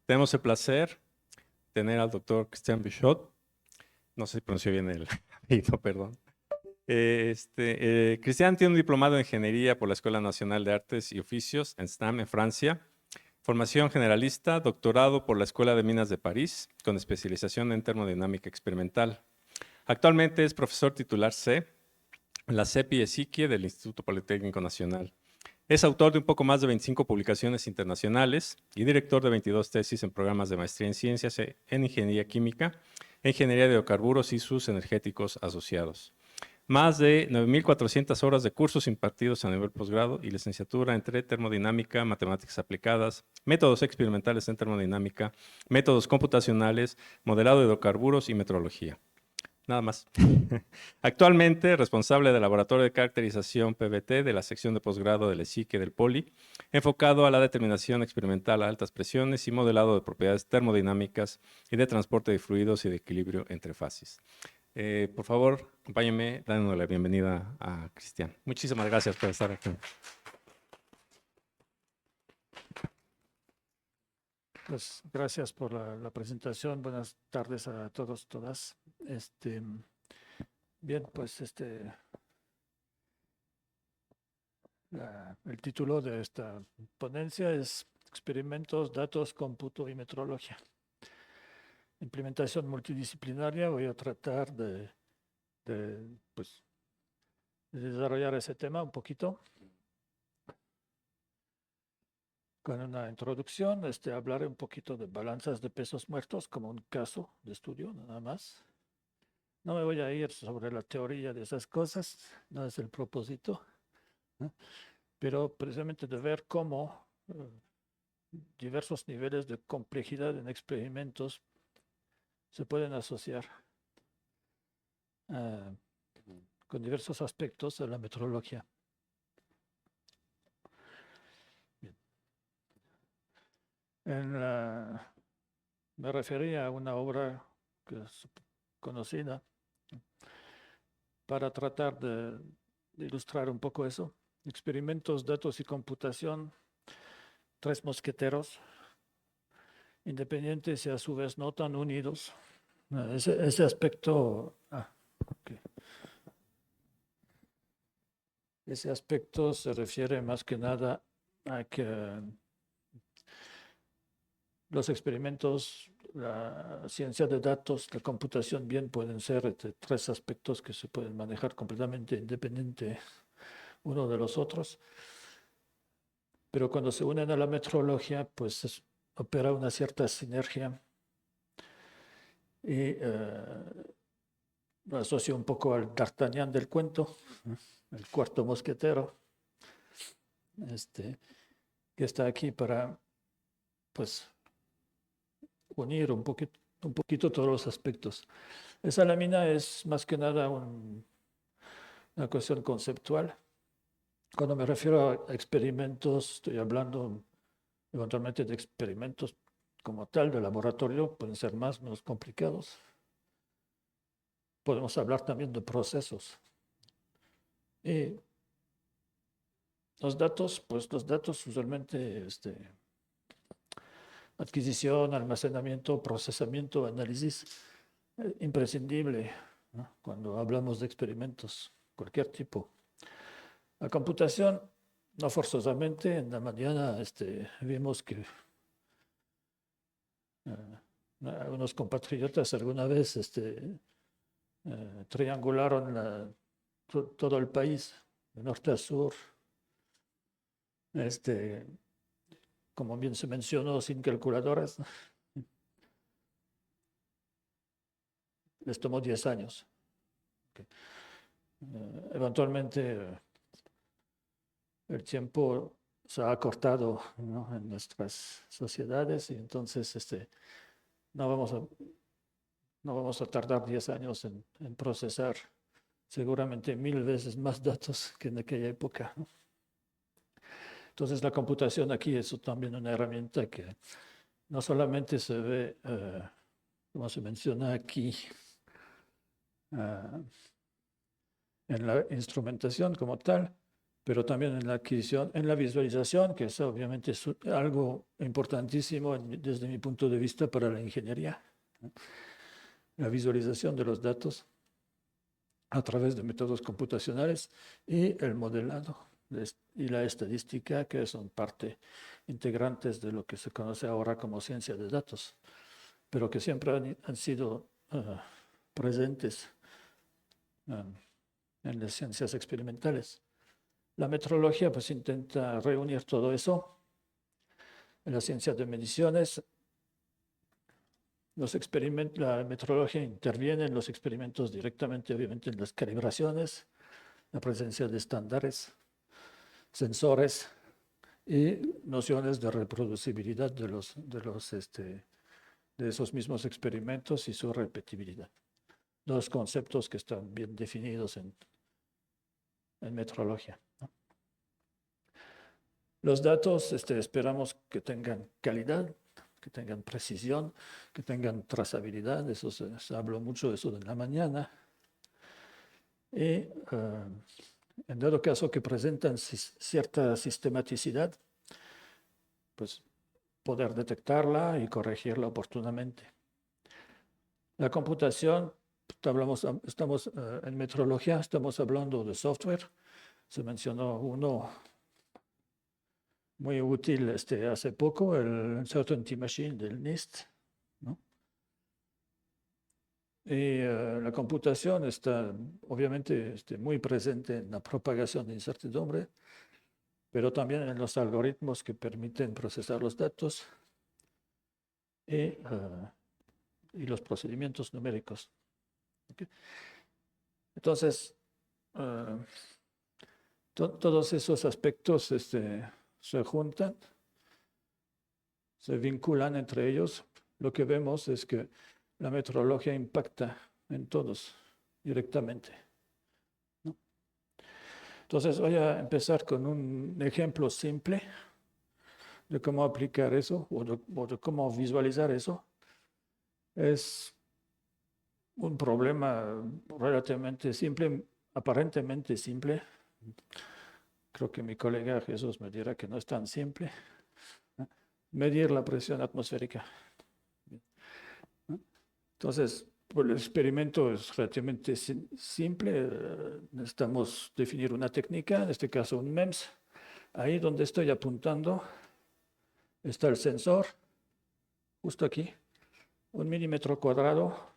Tenemos el placer de tener al doctor Christian Bichot. No sé si pronunció bien el apellido, perdón. Christian tiene un diplomado en Ingeniería por la Escuela Nacional de Artes y Oficios en STAM, en Francia. Formación generalista, doctorado por la Escuela de Minas de París, con especialización en termodinámica experimental. Actualmente es profesor titular C en la CEPI ESIQUIE del Instituto Politécnico Nacional. Es autor de un poco más de 25 publicaciones internacionales y director de 22 tesis en programas de maestría en ciencias en ingeniería química, ingeniería de hidrocarburos y sus energéticos asociados. Más de 9.400 horas de cursos impartidos a nivel posgrado y licenciatura entre termodinámica, matemáticas aplicadas, métodos experimentales en termodinámica, métodos computacionales, modelado de hidrocarburos y metrología. Nada más. Actualmente responsable del Laboratorio de Caracterización PVT de la sección de posgrado del ESIQUE del POLI, enfocado a la determinación experimental a altas presiones y modelado de propiedades termodinámicas y de transporte de fluidos y de equilibrio entre fases. Por favor, acompáñenme dando la bienvenida a Christian. Muchísimas gracias por estar aquí. Pues gracias por la presentación. Buenas tardes a todos, todas. Bien, pues el título de esta ponencia es Experimentos, Datos, Cómputo y Metrología. Implementación multidisciplinaria. Voy a tratar de desarrollar ese tema un poquito. Con una introducción, hablaré un poquito de balanzas de pesos muertos como un caso de estudio, nada más. No me voy a ir sobre la teoría de esas cosas, no es el propósito, ¿no? Pero precisamente de ver cómo diversos niveles de complejidad en experimentos se pueden asociar con diversos aspectos de la metrología. Bien. Me refería a una obra que es conocida para tratar de ilustrar un poco eso. Experimentos, datos y computación, tres mosqueteros, independientes y a su vez no tan unidos. Ese aspecto, okay. Ese aspecto se refiere más que nada a que los experimentos, la ciencia de datos, la computación bien pueden ser tres aspectos que se pueden manejar completamente independiente uno de los otros, pero cuando se unen a la metrología, pues opera una cierta sinergia y lo asocio un poco al D'Artagnan del cuento, el cuarto mosquetero, que está aquí para, pues, unir un poquito todos los aspectos. Esa lámina es más que nada una cuestión conceptual. Cuando me refiero a experimentos, estoy hablando eventualmente de experimentos como tal de laboratorio, pueden ser más o menos complicados. Podemos hablar también de procesos. Y los datos, pues los datos usualmente, adquisición, almacenamiento, procesamiento, análisis, imprescindible, ¿no? Cuando hablamos de experimentos, cualquier tipo. La computación, no forzosamente. En la mañana vimos que algunos compatriotas alguna vez triangularon todo el país, de norte a sur, como bien se mencionó, sin calculadoras. Les tomó 10 años. Okay. Eventualmente el tiempo se ha acortado, ¿no?, en nuestras sociedades, y entonces no vamos a tardar 10 años en procesar seguramente 1000 veces más datos que en aquella época, ¿no? Entonces la computación aquí es también una herramienta que no solamente se ve, como se menciona aquí, en la instrumentación como tal, pero también en la adquisición, en la visualización, que eso obviamente es algo importantísimo desde mi punto de vista para la ingeniería, ¿no? La visualización de los datos a través de métodos computacionales y el modelado y la estadística, que son parte integrantes de lo que se conoce ahora como ciencia de datos, pero que siempre han sido presentes en las ciencias experimentales. La metrología pues intenta reunir todo eso. En la ciencia de mediciones, la metrología interviene en los experimentos directamente, obviamente en las calibraciones, la presencia de estándares, sensores y nociones de reproducibilidad de esos mismos experimentos y su repetibilidad. Dos conceptos que están bien definidos en metrología, ¿no? Los datos esperamos que tengan calidad, que tengan precisión, que tengan trazabilidad. Eso se habló mucho de eso de la mañana. Y en dado caso que presentan cierta sistematicidad, pues poder detectarla y corregirla oportunamente. La computación, estamos en metrología, estamos hablando de software. Se mencionó uno muy útil hace poco, el Uncertainty Machine del NIST, ¿no? Y la computación está obviamente muy presente en la propagación de incertidumbre, pero también en los algoritmos que permiten procesar los datos y los procedimientos numéricos. ¿Okay? Entonces, todos esos aspectos se juntan, se vinculan entre ellos. Lo que vemos es que la metrología impacta en todos directamente, ¿no? Entonces voy a empezar con un ejemplo simple de cómo aplicar eso o de cómo visualizar eso. Es un problema relativamente simple, aparentemente simple. Creo que mi colega Jesús me dirá que no es tan simple, ¿no? Medir la presión atmosférica, ¿no? Entonces, pues, el experimento es relativamente simple. Necesitamos definir una técnica, en este caso un MEMS. Ahí donde estoy apuntando está el sensor, justo aquí, 1 milímetro cuadrado,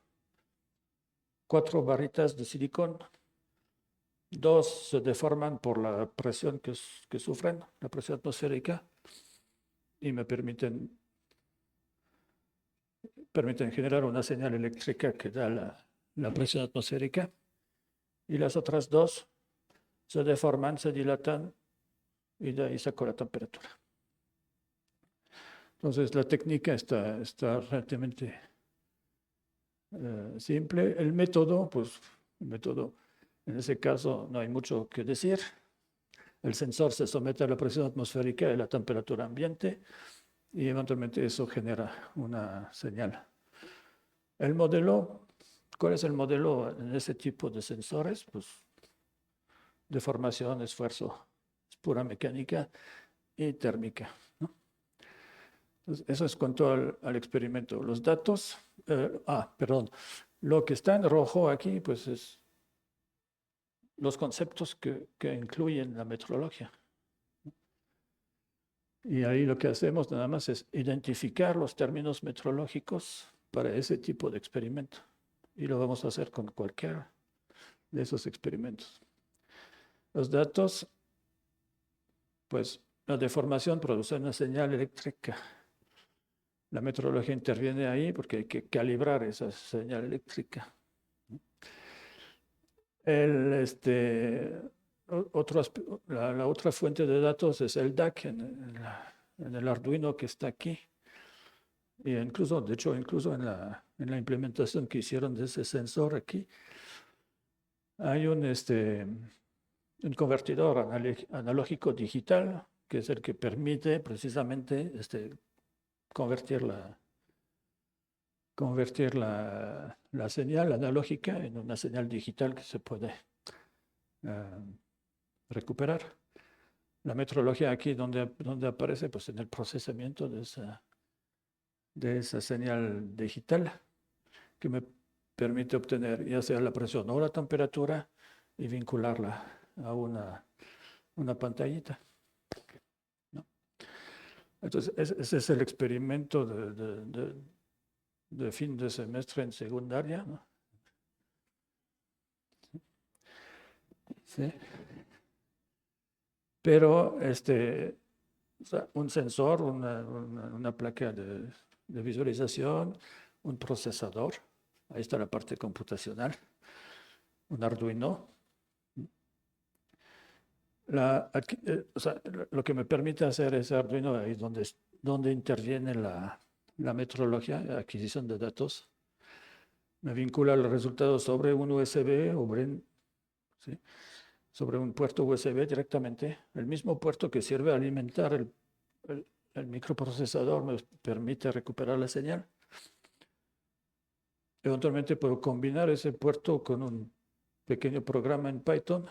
4 barritas de silicón. 2 se deforman por la presión que sufren, la presión atmosférica, y me permiten generar una señal eléctrica que da la presión atmosférica. Y las otras 2 se deforman, se dilatan, y de ahí saco la temperatura. Entonces la técnica está relativamente simple. El método, en ese caso no hay mucho que decir. El sensor se somete a la presión atmosférica y la temperatura ambiente y eventualmente eso genera una señal. El modelo, ¿cuál es el modelo en ese tipo de sensores? Pues deformación, esfuerzo, es pura mecánica y térmica, ¿no? Entonces, eso es cuanto al experimento. Los datos, perdón, lo que está en rojo aquí, pues es los conceptos que incluyen la metrología. Y ahí lo que hacemos nada más es identificar los términos metrológicos para ese tipo de experimento. Y lo vamos a hacer con cualquiera de esos experimentos. Los datos, pues la deformación produce una señal eléctrica. La metrología interviene ahí porque hay que calibrar esa señal eléctrica. La otra fuente de datos es el DAC en el Arduino que está aquí. Y incluso en la implementación que hicieron de ese sensor aquí, hay un convertidor analógico digital, que es el que permite precisamente convertir la señal analógica en una señal digital que se puede recuperar. La metrología aquí donde aparece, pues en el procesamiento de esa señal digital que me permite obtener ya sea la presión o la temperatura y vincularla a una pantallita, ¿no? Entonces, ese es el experimento de fin de semestre en secundaria, ¿no? Sí. Pero o sea, un sensor, una placa de visualización, un procesador, ahí está la parte computacional, un Arduino. O sea, lo que me permite hacer ese Arduino ahí es donde interviene la metrología, la adquisición de datos. Me vincula los resultados sobre un USB o ¿sí? Sobre un puerto USB directamente. El mismo puerto que sirve a alimentar el microprocesador me permite recuperar la señal. Eventualmente puedo combinar ese puerto con un pequeño programa en Python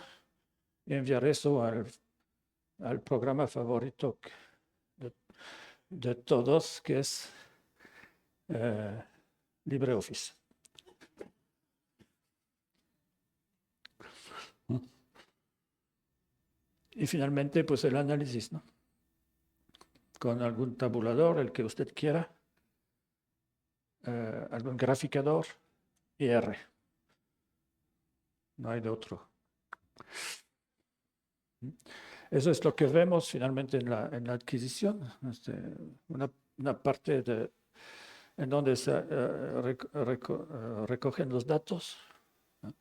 y enviar eso al programa favorito de todos, que es LibreOffice. Y finalmente, pues el análisis, ¿no? Con algún tabulador, el que usted quiera, algún graficador y R. No hay de otro. Eso es lo que vemos finalmente en la adquisición. Una parte en donde se recogen los datos, ¿no?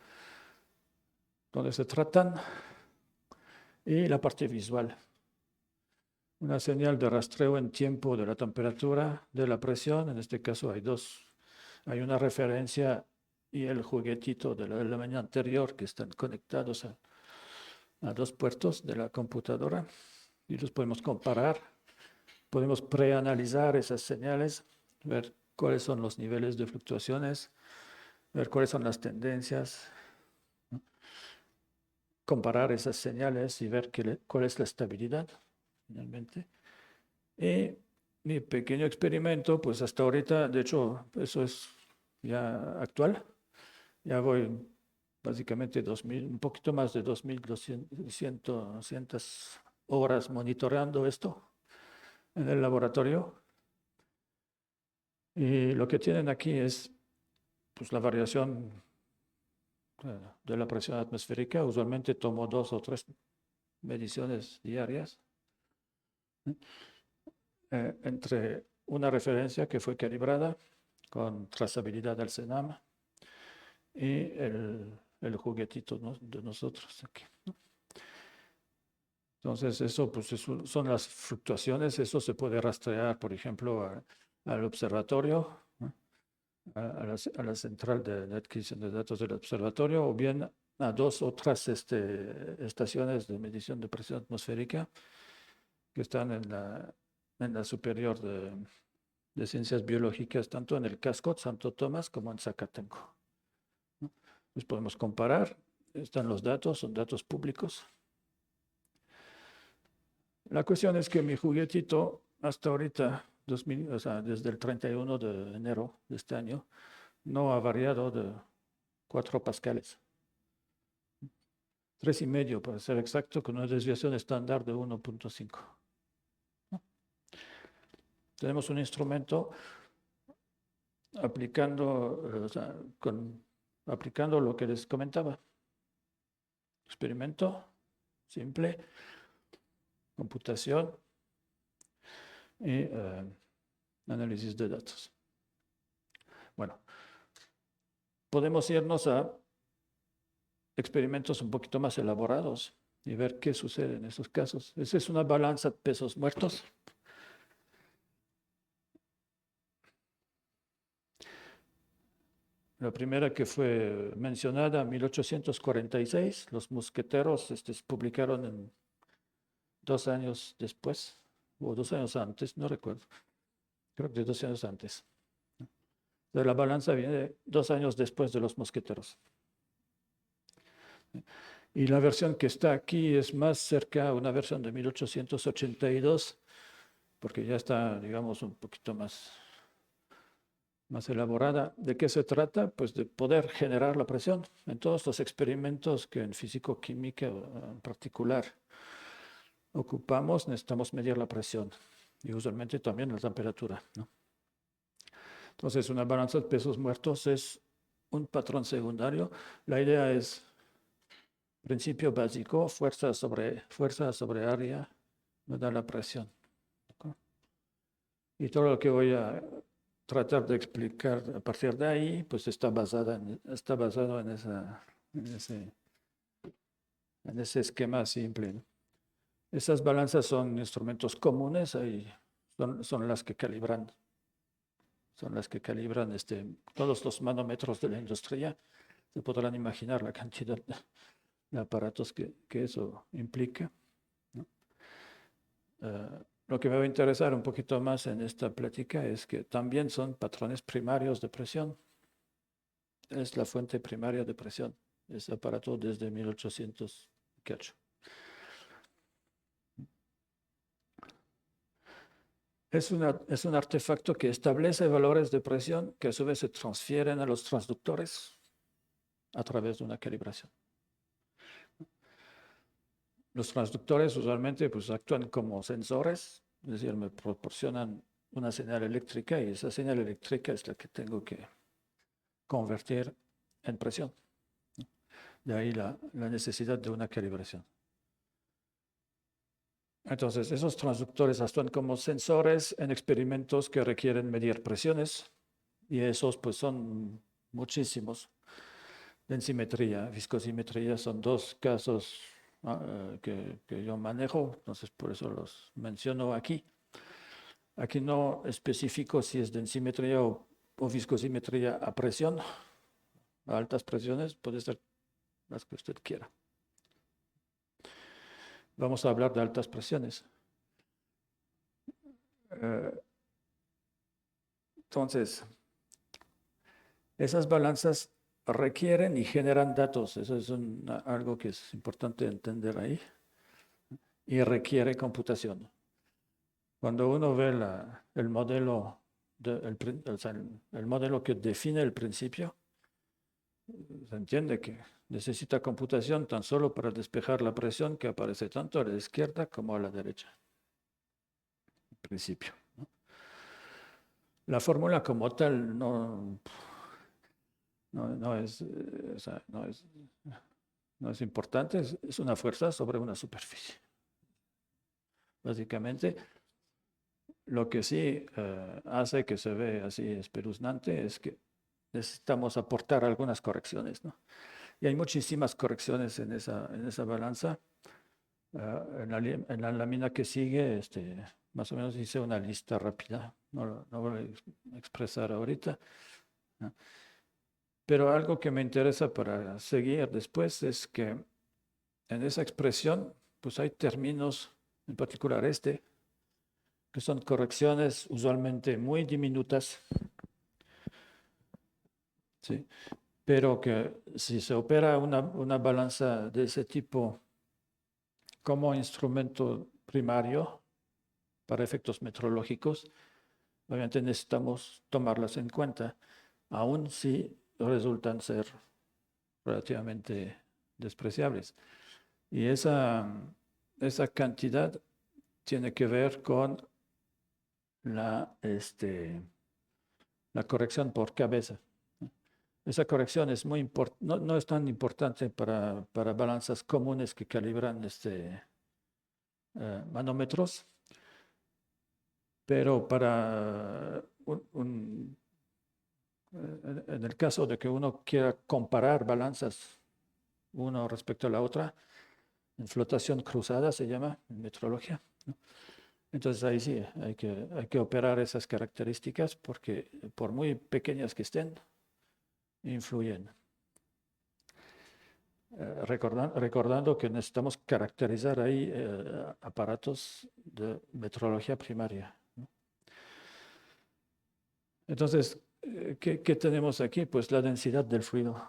Donde se tratan, y la parte visual. Una señal de rastreo en tiempo de la temperatura, de la presión. En este caso hay una referencia y el juguetito de la mañana anterior que están conectados a dos puertos de la computadora y los podemos comparar. Podemos preanalizar esas señales, ver cuáles son los niveles de fluctuaciones, ver cuáles son las tendencias, ¿no? Comparar esas señales y ver cuál es la estabilidad finalmente. Y mi pequeño experimento, pues hasta ahorita, de hecho, eso es ya actual. Ya voy básicamente un poquito más de 2.200 horas monitoreando esto en el laboratorio. Y lo que tienen aquí es pues, la variación de la presión atmosférica. Usualmente tomo 2 o 3 mediciones diarias entre una referencia que fue calibrada con trazabilidad del CENAM y el juguetito, ¿no?, de nosotros aquí, ¿no? Entonces, eso pues, son las fluctuaciones. Eso se puede rastrear, por ejemplo, al observatorio, ¿no?, a la central de adquisición de datos del observatorio, o bien a 2 otras estaciones de medición de presión atmosférica que están en la superior de ciencias biológicas, tanto en el Casco Santo Tomás como en Zacatenco, ¿no? Pues podemos comparar. Están los datos, son datos públicos. La cuestión es que mi juguetito hasta ahorita, o sea, desde el 31 de enero de este año, no ha variado de 4 pascales. 3,5 para ser exacto, con una desviación estándar de 1,5. Tenemos un instrumento aplicando, o sea, aplicando lo que les comentaba. Experimento simple, computación y análisis de datos. Bueno, podemos irnos a experimentos un poquito más elaborados y ver qué sucede en esos casos. Esa es una balanza de pesos muertos. La primera que fue mencionada en 1846, los mosqueteros publicaron 2 años después, o 2 años antes, no recuerdo, creo que 2 años antes. De la balanza viene 2 años después de los mosqueteros. Y la versión que está aquí es más cerca a una versión de 1882, porque ya está, digamos, un poquito más elaborada. ¿De qué se trata? Pues de poder generar la presión. En todos los experimentos que en físico-química en particular ocupamos, necesitamos medir la presión y usualmente también la temperatura, ¿no? Entonces, una balanza de pesos muertos es un patrón secundario. La idea es principio básico, fuerza sobre área, me da la presión. ¿No? Y todo lo que voy a tratar de explicar a partir de ahí, pues está basado en ese esquema simple, ¿no? Esas balanzas son instrumentos comunes, son las que calibran, todos los manómetros de la industria. Se podrán imaginar la cantidad de aparatos que eso implica, ¿no? Lo que me va a interesar un poquito más en esta plática es que también son patrones primarios de presión. Es la fuente primaria de presión, ese aparato desde 1808. Es un artefacto que establece valores de presión que a su vez se transfieren a los transductores a través de una calibración. Los transductores usualmente pues, actúan como sensores, es decir, me proporcionan una señal eléctrica y esa señal eléctrica es la que tengo que convertir en presión. De ahí la necesidad de una calibración. Entonces, esos transductores actúan como sensores en experimentos que requieren medir presiones y esos pues son muchísimos. Densimetría, viscosimetría son dos casos que yo manejo, entonces por eso los menciono aquí. Aquí no especifico si es densimetría o viscosimetría a presión, a altas presiones, puede ser las que usted quiera. Vamos a hablar de altas presiones. Entonces, esas balanzas requieren y generan datos, eso es algo que es importante entender ahí, y requiere computación. Cuando uno ve el modelo el modelo que define el principio, se entiende que necesita computación tan solo para despejar la presión que aparece tanto a la izquierda como a la derecha. El principio, ¿no? La fórmula como tal no es importante, es una fuerza sobre una superficie. Básicamente, lo que sí hace que se ve así espeluznante es que necesitamos aportar algunas correcciones, ¿no? Y hay muchísimas correcciones en esa balanza. En la lámina que sigue, más o menos hice una lista rápida, no voy a expresar ahorita, ¿no? Pero algo que me interesa para seguir después es que en esa expresión, pues hay términos, en particular que son correcciones usualmente muy diminutas, ¿sí? Pero que si se opera una balanza de ese tipo como instrumento primario para efectos metrológicos, obviamente necesitamos tomarlas en cuenta, aun si resultan ser relativamente despreciables. Y esa cantidad tiene que ver con la corrección por cabeza. Esa corrección es no es tan importante para balanzas comunes que calibran manómetros, pero para en el caso de que uno quiera comparar balanzas uno respecto a la otra, en flotación cruzada se llama en metrología, ¿no? Entonces ahí sí hay que operar esas características porque por muy pequeñas que estén, influyen. Recordando que necesitamos caracterizar ahí aparatos de metrología primaria, ¿no? Entonces, ¿qué tenemos aquí? Pues la densidad del fluido.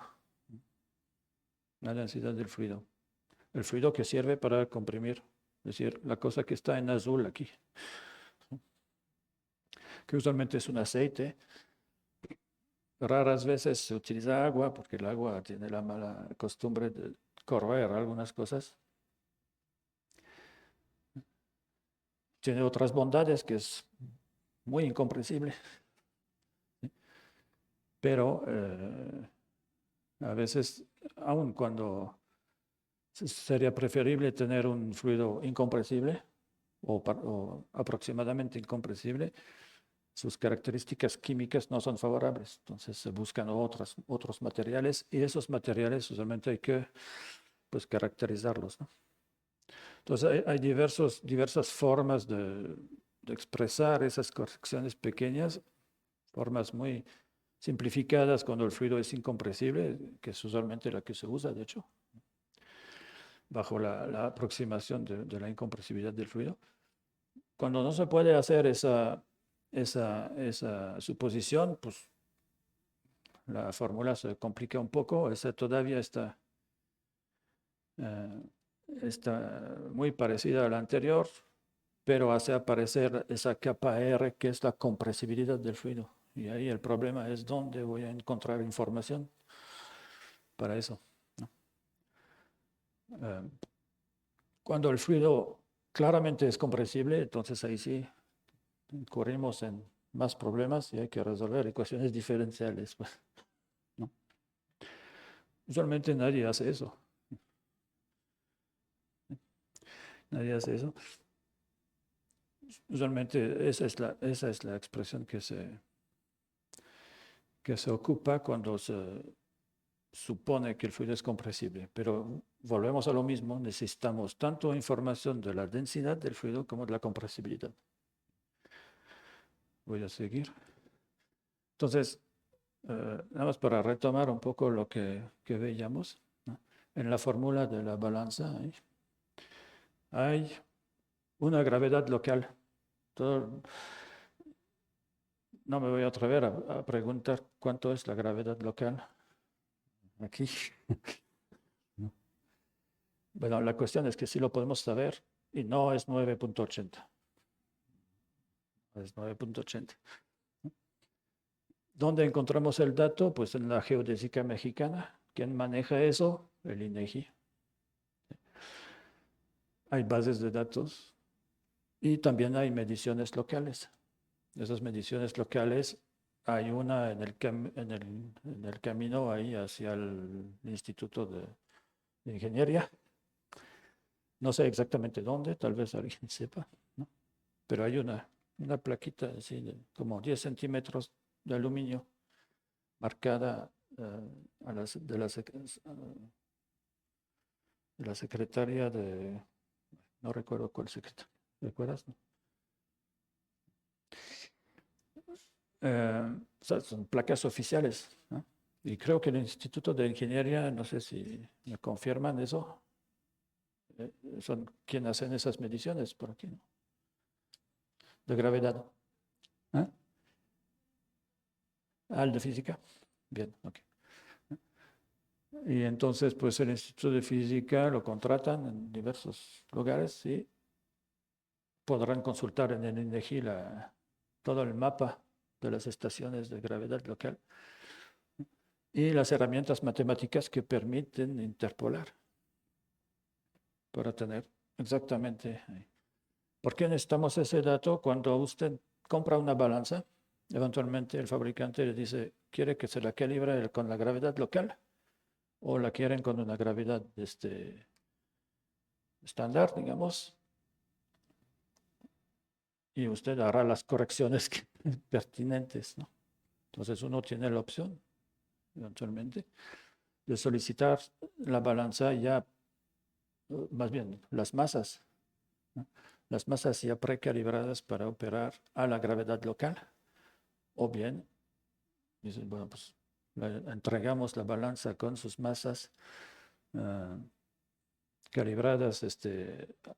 La densidad del fluido. el fluido que sirve para comprimir, es decir, la cosa que está en azul aquí, que usualmente es un aceite. Raras veces se utiliza agua porque el agua tiene la mala costumbre de corroer algunas cosas. Tiene otras bondades que es muy incomprensible, pero a veces, aun cuando sería preferible tener un fluido incompresible o aproximadamente incompresible, sus características químicas no son favorables. Entonces se buscan otros materiales y esos materiales usualmente hay que pues, caracterizarlos, ¿no? Entonces hay diversas formas de expresar esas correcciones pequeñas, formas muy simplificadas cuando el fluido es incompresible, que es usualmente la que se usa, de hecho, bajo la aproximación de la incompresibilidad del fluido. Cuando no se puede hacer esa suposición, pues la fórmula se complica un poco, esa todavía está muy parecida a la anterior, pero hace aparecer esa capa R que es la compresibilidad del fluido. Y ahí el problema es dónde voy a encontrar información para eso, ¿no? Cuando el fluido claramente es compresible, entonces ahí sí incurrimos en más problemas y hay que resolver ecuaciones diferenciales, pues, ¿no? Usualmente nadie hace eso. Nadie hace eso. Usualmente esa es la expresión que se ocupa cuando se supone que el fluido es compresible. Pero volvemos a lo mismo, necesitamos tanto información de la densidad del fluido como de la compresibilidad. Voy a seguir. Entonces, nada más para retomar un poco lo que veíamos, ¿no? En la fórmula de la balanza hay una gravedad local. No me voy a atrever a preguntar cuánto es la gravedad local aquí. ¿No? Bueno, la cuestión es que sí lo podemos saber y no es 9.80. Es 9.80. ¿Dónde encontramos el dato? Pues en la geodésica mexicana. ¿Quién maneja eso? El INEGI. Hay bases de datos y también hay mediciones locales. Esas mediciones locales, hay una en el camino ahí hacia el Instituto de Ingeniería. No sé exactamente dónde, tal vez alguien sepa, ¿no? Pero hay una plaquita así de como 10 centímetros de aluminio marcada de la secretaria de, no recuerdo cuál secretaria, ¿recuerdas? No? O sea, son placas oficiales, ¿no? Y creo que el Instituto de Ingeniería, no sé si me confirman eso, son quienes hacen esas mediciones por aquí, ¿no? De gravedad. ¿Eh? ¿Al de física? Bien, ok. Y entonces, pues el Instituto de Física lo contratan en diversos lugares y podrán consultar en el INEGI todo el mapa de las estaciones de gravedad local y las herramientas matemáticas que permiten interpolar para tener exactamente ahí. ¿Por qué necesitamos ese dato? Cuando usted compra una balanza, eventualmente el fabricante le dice, ¿quiere que se la calibre con la gravedad local o la quieren con una gravedad estándar, digamos? Y usted hará las correcciones pertinentes, ¿no? Entonces uno tiene la opción, eventualmente, de solicitar la balanza ya, más bien las masas, ¿no? Las masas ya precalibradas para operar a la gravedad local. O bien, dicen, bueno, pues entregamos la balanza con sus masas calibradas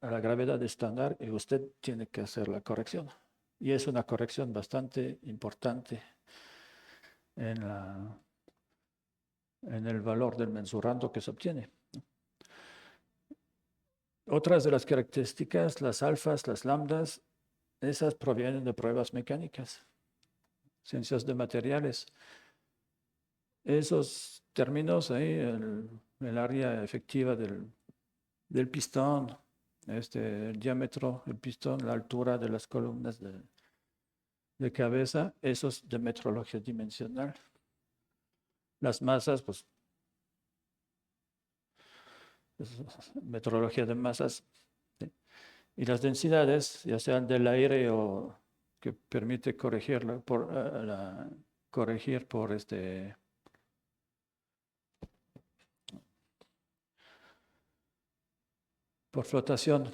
a la gravedad estándar y usted tiene que hacer la corrección. Y es una corrección bastante importante en el valor del mensurando que se obtiene. Otras de las características, las alfas, las lambdas, esas provienen de pruebas mecánicas, ciencias de materiales. Esos términos ahí, el área efectiva del pistón, el diámetro del pistón, la altura de las columnas de cabeza, eso es de metrología dimensional. Las masas, pues, metrología de masas, ¿sí? Y las densidades, ya sean del aire o que permite corregirla corregir por flotación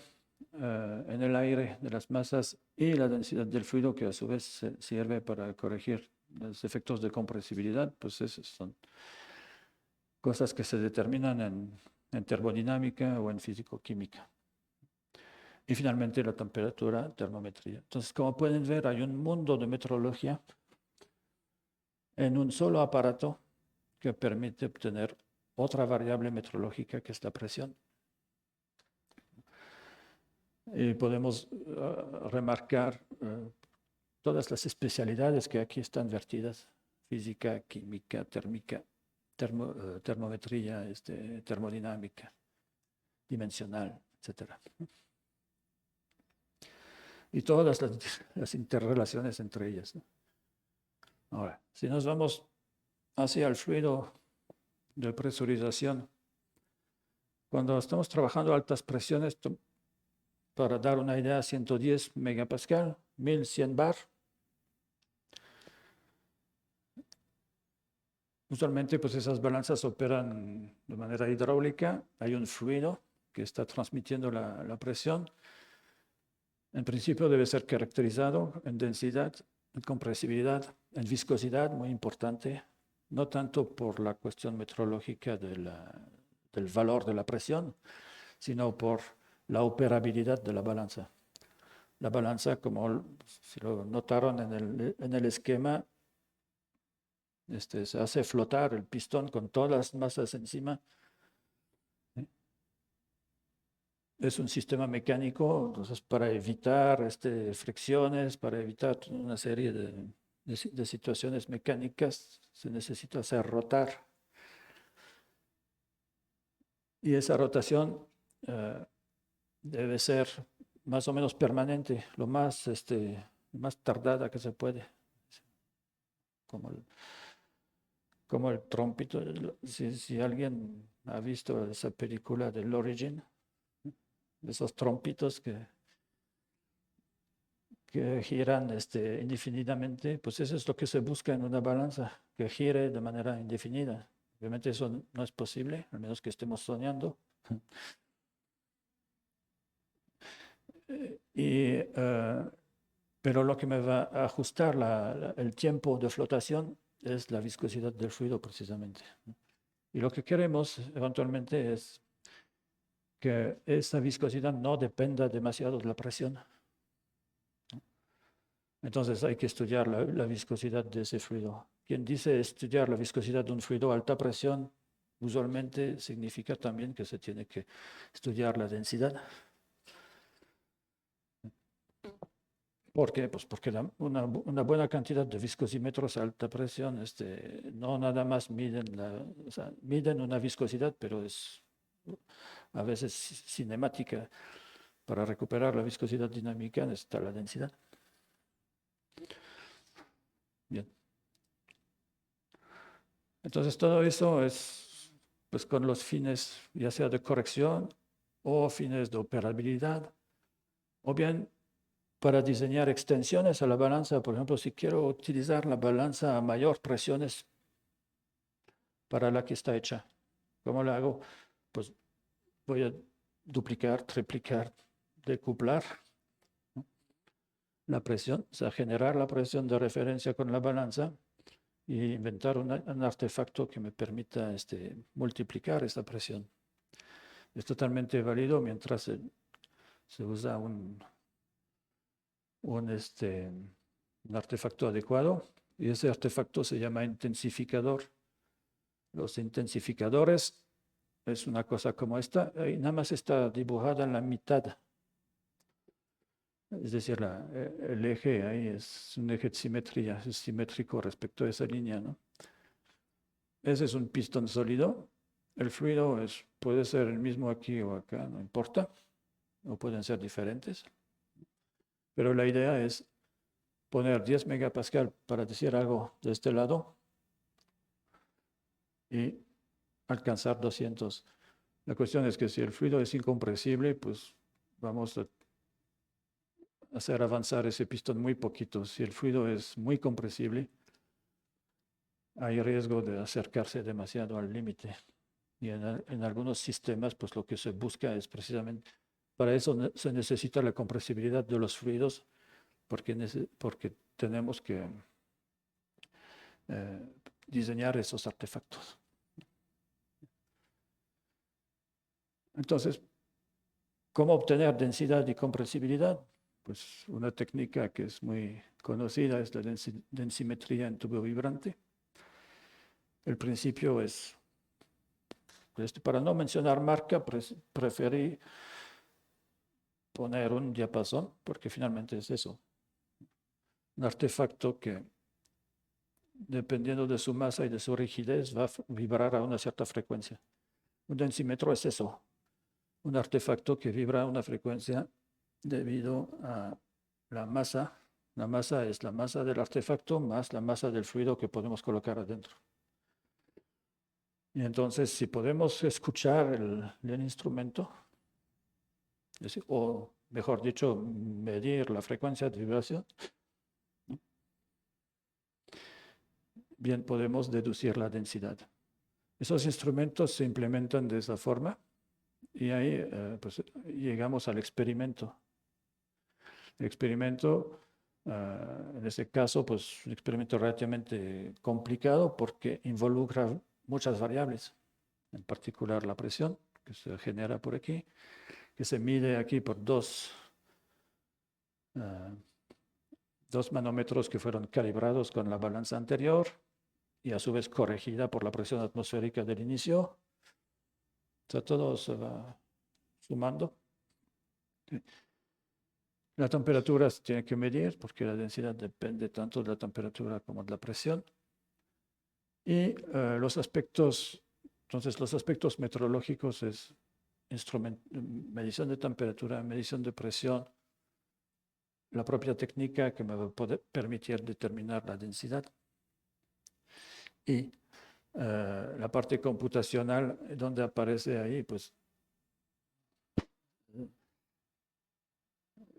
en el aire de las masas, y la densidad del fluido, que a su vez sirve para corregir los efectos de compresibilidad, pues esas son cosas que se determinan en termodinámica o en físico-química. Y finalmente la temperatura, termometría. Entonces, como pueden ver, hay un mundo de metrología en un solo aparato que permite obtener otra variable metrológica, que es la presión. Y podemos remarcar todas las especialidades que aquí están vertidas: física, química, térmica, termometría, termodinámica, dimensional, etc. Y todas las interrelaciones entre ellas, ¿no? Ahora, si nos vamos hacia el fluido de presurización, cuando estamos trabajando a altas presiones, para dar una idea, 110 megapascal, 1100 bar. Usualmente, pues esas balanzas operan de manera hidráulica. Hay un fluido que está transmitiendo la presión. En principio debe ser caracterizado en densidad, en compresibilidad, en viscosidad, muy importante, no tanto por la cuestión metrológica del valor de la presión, sino por la operabilidad de la balanza. La balanza, como si lo notaron en el esquema, se hace flotar el pistón con todas las masas encima. Es un sistema mecánico, entonces, para evitar fricciones, para evitar una serie de situaciones mecánicas, se necesita hacer rotar. Y esa rotación debe ser más o menos permanente, lo más tardada que se puede. Como el trompito. Si alguien ha visto esa película del Origin, esos trompitos que giran indefinidamente, pues eso es lo que se busca en una balanza, que gire de manera indefinida. Obviamente eso no es posible, al menos que estemos soñando. Pero lo que me va a ajustar el tiempo de flotación es la viscosidad del fluido, precisamente. Y lo que queremos eventualmente es que esa viscosidad no dependa demasiado de la presión. Entonces hay que estudiar la viscosidad de ese fluido. Quien dice estudiar la viscosidad de un fluido a alta presión, usualmente significa también que se tiene que estudiar la densidad. ¿Por qué? Pues porque una buena cantidad de viscosímetros a alta presión no nada más miden una viscosidad, pero es a veces cinemática. Para recuperar la viscosidad dinámica necesita la densidad. Bien. Entonces todo eso es pues con los fines ya sea de corrección o fines de operabilidad, o bien para diseñar extensiones a la balanza. Por ejemplo, si quiero utilizar la balanza a mayor presiones para la que está hecha, ¿cómo la hago? Pues voy a duplicar, triplicar, decuplar, ¿no?, la presión, o sea, generar la presión de referencia con la balanza y inventar un artefacto que me permita multiplicar esta presión. Es totalmente válido mientras se usa un artefacto adecuado, y ese artefacto se llama intensificador. Los intensificadores es una cosa como esta, y nada más está dibujada en la mitad. Es decir, el eje ahí es un eje de simetría, es simétrico respecto a esa línea, ¿no? Ese es un pistón sólido. El fluido puede ser el mismo aquí o acá, no importa, o pueden ser diferentes. Pero la idea es poner 10 megapascal para decir algo de este lado y alcanzar 200. La cuestión es que si el fluido es incompresible, pues vamos a hacer avanzar ese pistón muy poquito. Si el fluido es muy compresible, hay riesgo de acercarse demasiado al límite. Y en algunos sistemas, pues lo que se busca es precisamente, para eso se necesita la compresibilidad de los fluidos, porque tenemos que diseñar esos artefactos. Entonces, ¿cómo obtener densidad y compresibilidad? Pues una técnica que es muy conocida es la densimetría en tubo vibrante. El principio es, para no mencionar marca, preferí poner un diapasón, porque finalmente es eso. Un artefacto que, dependiendo de su masa y de su rigidez, va a vibrar a una cierta frecuencia. Un densímetro es eso, un artefacto que vibra a una frecuencia debido a la masa. La masa es la masa del artefacto más la masa del fluido que podemos colocar adentro. Y entonces, si podemos escuchar el instrumento, o mejor dicho, medir la frecuencia de vibración, bien podemos deducir la densidad. Esos instrumentos se implementan de esa forma y ahí pues, llegamos al experimento. El experimento, en este caso, pues un experimento relativamente complicado porque involucra muchas variables, en particular la presión que se genera por aquí, que se mide aquí por dos manómetros que fueron calibrados con la balanza anterior y a su vez corregida por la presión atmosférica del inicio. O sea, todo se va sumando. La temperatura se tiene que medir porque la densidad depende tanto de la temperatura como de la presión. Y los aspectos meteorológicos es medición de temperatura, medición de presión, la propia técnica que me va a poder permitir determinar la densidad. Y la parte computacional, donde aparece ahí, pues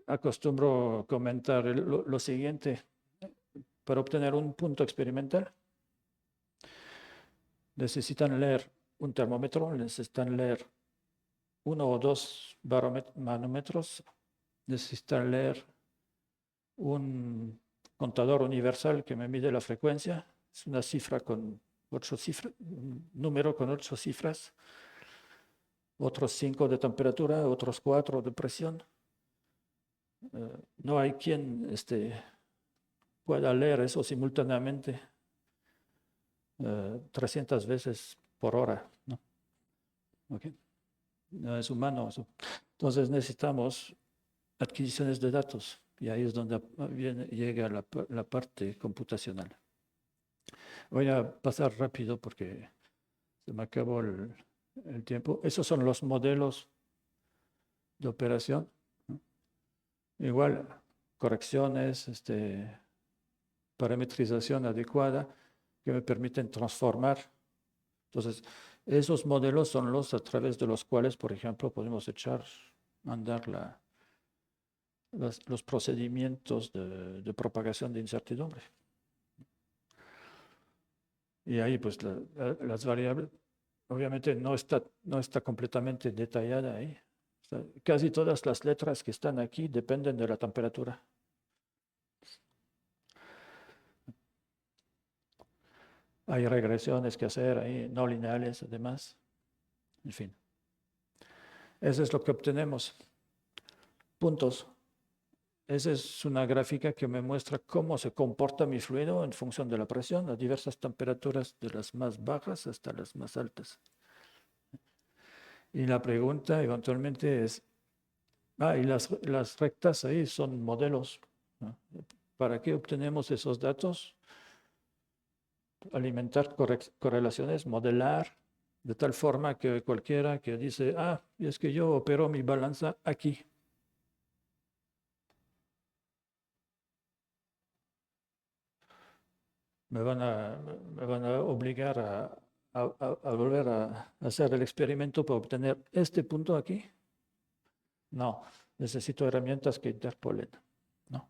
acostumbro comentar lo siguiente. Para obtener un punto experimental, necesitan leer un termómetro, necesitan leer 1 o 2 manómetros, necesitan leer un contador universal que me mide la frecuencia, es una cifra con 8 cifras, un número con 8 cifras, otros 5 de temperatura, otros 4 de presión. No hay quien pueda leer eso simultáneamente 300 veces por hora, ¿no? Okay. No es humano eso. Entonces necesitamos adquisiciones de datos y ahí es donde llega la parte computacional. Voy a pasar rápido porque se me acabó el tiempo. Esos son los modelos de operación, ¿no? Igual, correcciones, parametrización adecuada que me permiten transformar. Entonces, esos modelos son los a través de los cuales, por ejemplo, podemos echar a andar los procedimientos de propagación de incertidumbre. Y ahí, pues, las variables, obviamente no está completamente detallada ahí. O sea, casi todas las letras que están aquí dependen de la temperatura. Hay regresiones que hacer ahí, no lineales, además. En fin. Eso es lo que obtenemos. Puntos. Esa es una gráfica que me muestra cómo se comporta mi fluido en función de la presión a diversas temperaturas, de las más bajas hasta las más altas. Y la pregunta eventualmente es, y las rectas ahí son modelos, ¿no? ¿Para qué obtenemos esos datos? Alimentar correlaciones, modelar, de tal forma que cualquiera que dice, es que yo opero mi balanza aquí. Me van a obligar a volver a hacer el experimento para obtener este punto aquí. No, necesito herramientas que interpolen, ¿no?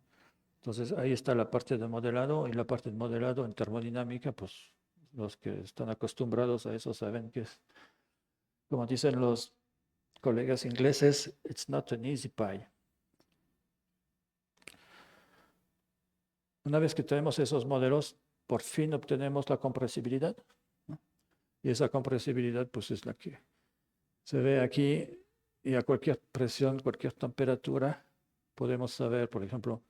Entonces ahí está la parte de modelado, y la parte de modelado en termodinámica, pues los que están acostumbrados a eso saben que es, como dicen los colegas ingleses, it's not an easy pie. Una vez que tenemos esos modelos, por fin obtenemos la compresibilidad, ¿no? Y esa compresibilidad pues es la que se ve aquí, y a cualquier presión, cualquier temperatura, podemos saber, por ejemplo,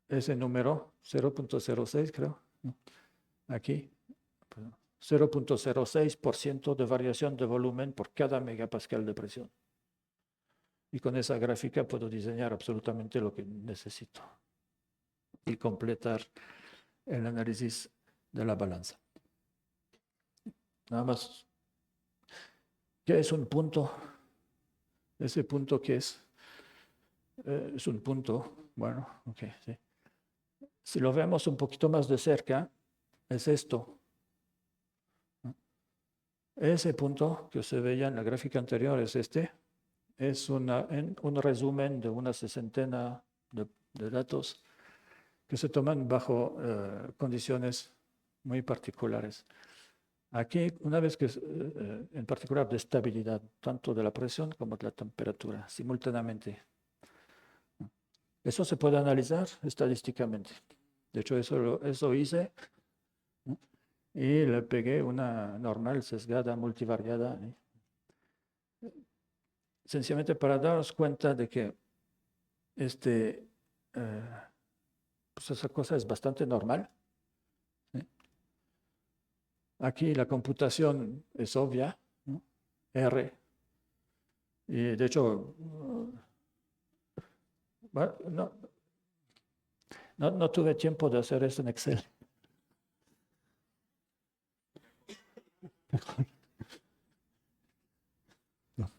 ese número, 0.06 creo, ¿no? Aquí, 0.06% de variación de volumen por cada megapascal de presión. Y con esa gráfica puedo diseñar absolutamente lo que necesito y completar el análisis de la balanza. Nada más, ¿qué es un punto? Ese punto, ¿qué es? Es un punto, bueno, ok, sí. Si lo vemos un poquito más de cerca, es esto. Ese punto que se veía en la gráfica anterior es este. Es un resumen de una sesentena de datos que se toman bajo condiciones muy particulares. Aquí, una vez que, en particular de estabilidad, tanto de la presión como de la temperatura, simultáneamente. Eso se puede analizar estadísticamente. De hecho, eso hice, ¿no? Y le pegué una normal sesgada multivariada, ¿eh? Sencillamente para darnos cuenta de que pues esa cosa es bastante normal, ¿sí? Aquí la computación es obvia, ¿no? R. Y de hecho, bueno, no tuve tiempo de hacer eso en Excel. No.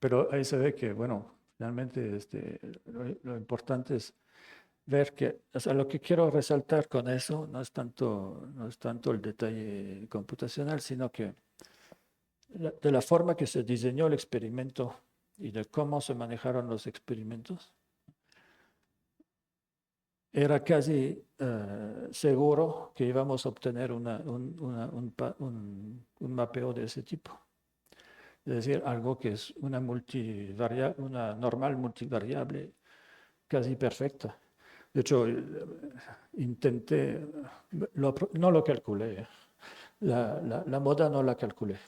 Pero ahí se ve que, bueno, realmente lo importante es ver que, o sea, lo que quiero resaltar con eso no es tanto el detalle computacional, sino que de la forma que se diseñó el experimento y de cómo se manejaron los experimentos, era casi seguro que íbamos a obtener un mapeo de ese tipo. Es decir, algo que es una normal multivariable casi perfecta. De hecho, intenté, no lo calculé, la moda no la calculé.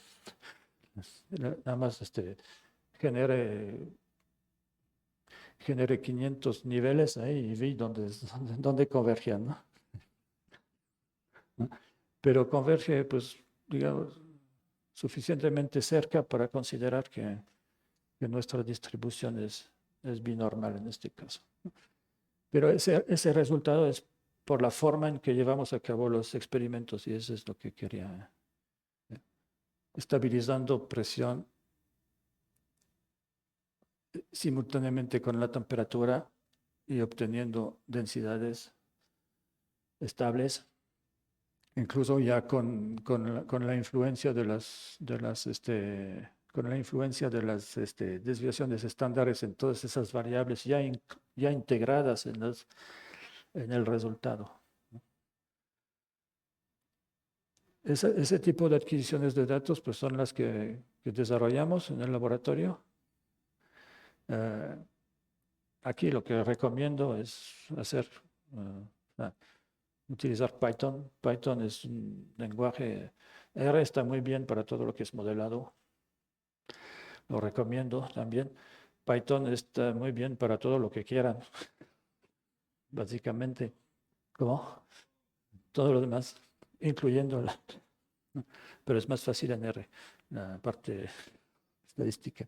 Nada más generé 500 niveles ahí y vi dónde convergían, ¿no? Pero converge, pues, digamos, suficientemente cerca para considerar que nuestra distribución es binormal en este caso. Pero ese resultado es por la forma en que llevamos a cabo los experimentos, y eso es lo que quería, estabilizando presión simultáneamente con la temperatura y obteniendo densidades estables, incluso ya con la influencia de las desviaciones estándares en todas esas variables ya integradas en el resultado. Ese tipo de adquisiciones de datos pues son las que desarrollamos en el laboratorio. Aquí lo que recomiendo es utilizar Python. Python es un lenguaje, R está muy bien para todo lo que es modelado. Lo recomiendo también. Python está muy bien para todo lo que quieran, básicamente, como todo lo demás, incluyendo ¿no? Pero es más fácil en R, la parte estadística,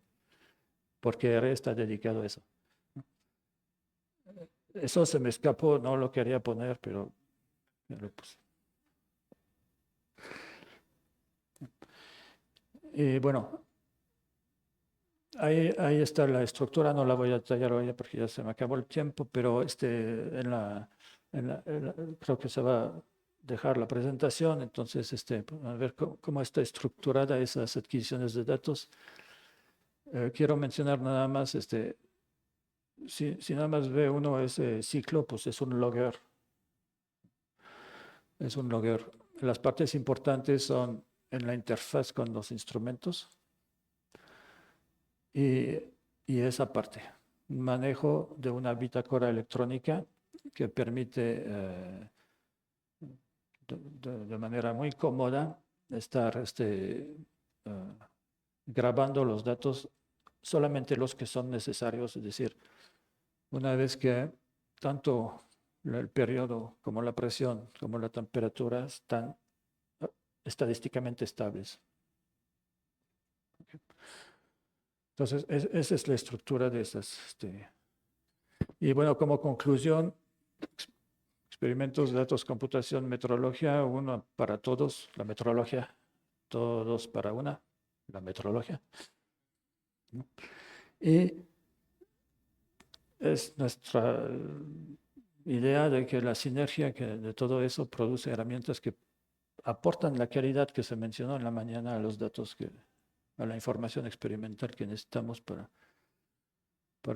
porque R está dedicado a eso. Eso se me escapó, no lo quería poner, pero ya lo puse. Y bueno, ahí está la estructura, no la voy a detallar hoy porque ya se me acabó el tiempo, pero creo que se va a dejar la presentación, entonces a ver cómo está estructurada esas adquisiciones de datos. Quiero mencionar nada más, si nada más ve uno ese ciclo, pues es un logger. Es un logger. Las partes importantes son en la interfaz con los instrumentos y esa parte, manejo de una bitácora electrónica que permite de manera muy cómoda estar grabando los datos, solamente los que son necesarios, es decir, una vez que tanto el periodo como la presión como la temperatura están estadísticamente estables. Entonces, esa es la estructura de esas. Y bueno, como conclusión, experimentos, datos, computación, metrología, uno para todos, la metrología, todos para una, la metrología. ¿No? Y es nuestra idea de que la sinergia de todo eso produce herramientas que aportan la calidad que se mencionó en la mañana a los datos, a la información experimental que necesitamos para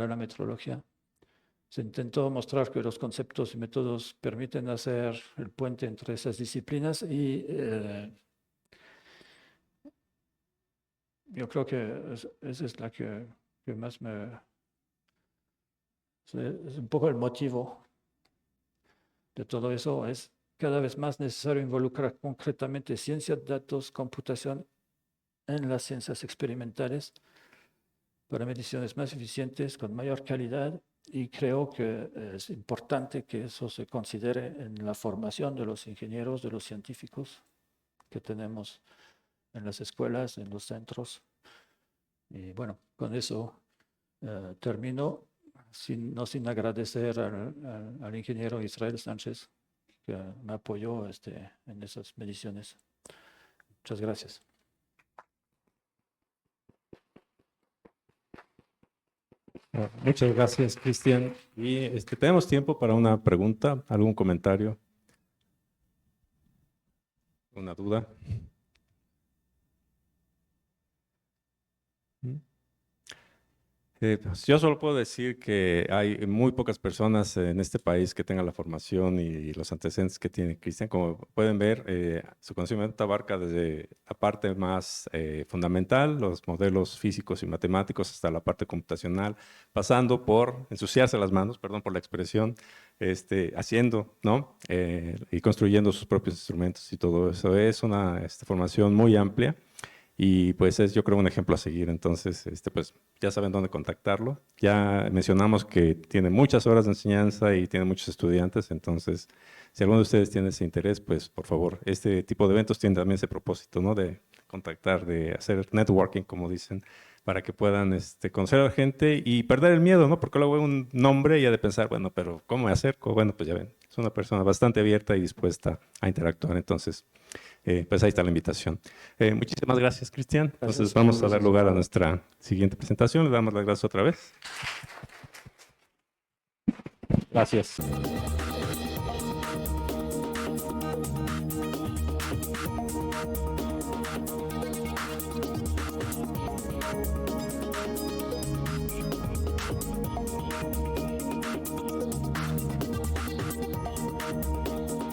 la metrología. Se intentó mostrar que los conceptos y métodos permiten hacer el puente entre esas disciplinas y yo creo que esa es la que más es un poco el motivo de todo eso. Es cada vez más necesario involucrar concretamente ciencia, datos, computación en las ciencias experimentales para mediciones más eficientes, con mayor calidad, y creo que es importante que eso se considere en la formación de los ingenieros, de los científicos que tenemos en las escuelas, en los centros. Y bueno, con eso termino, no sin agradecer al ingeniero Israel Sánchez, que me apoyó en esas mediciones. Muchas gracias. Muchas gracias, Cristian. Y tenemos tiempo para una pregunta, algún comentario, una duda. Pues yo solo puedo decir que hay muy pocas personas en este país que tengan la formación y los antecedentes que tiene Cristian. Como pueden ver, su conocimiento abarca desde la parte más fundamental, los modelos físicos y matemáticos, hasta la parte computacional, pasando por ensuciarse las manos, perdón por la expresión, haciendo, ¿no? Y construyendo sus propios instrumentos y todo eso. Es una formación muy amplia. Y pues es, yo creo, un ejemplo a seguir. Entonces, pues ya saben dónde contactarlo. Ya mencionamos que tiene muchas horas de enseñanza y tiene muchos estudiantes. Entonces, si alguno de ustedes tiene ese interés, pues por favor, este tipo de eventos tiene también ese propósito, ¿no? De contactar, de hacer networking, como dicen, para que puedan conocer a la gente y perder el miedo, ¿no? Porque luego un nombre y ya de pensar, bueno, pero ¿cómo me acerco? Bueno, pues ya ven, es una persona bastante abierta y dispuesta a interactuar. Entonces, pues ahí está la invitación. Muchísimas gracias, Cristian. Entonces vamos a dar lugar a nuestra siguiente presentación. Le damos las gracias otra vez. Gracias.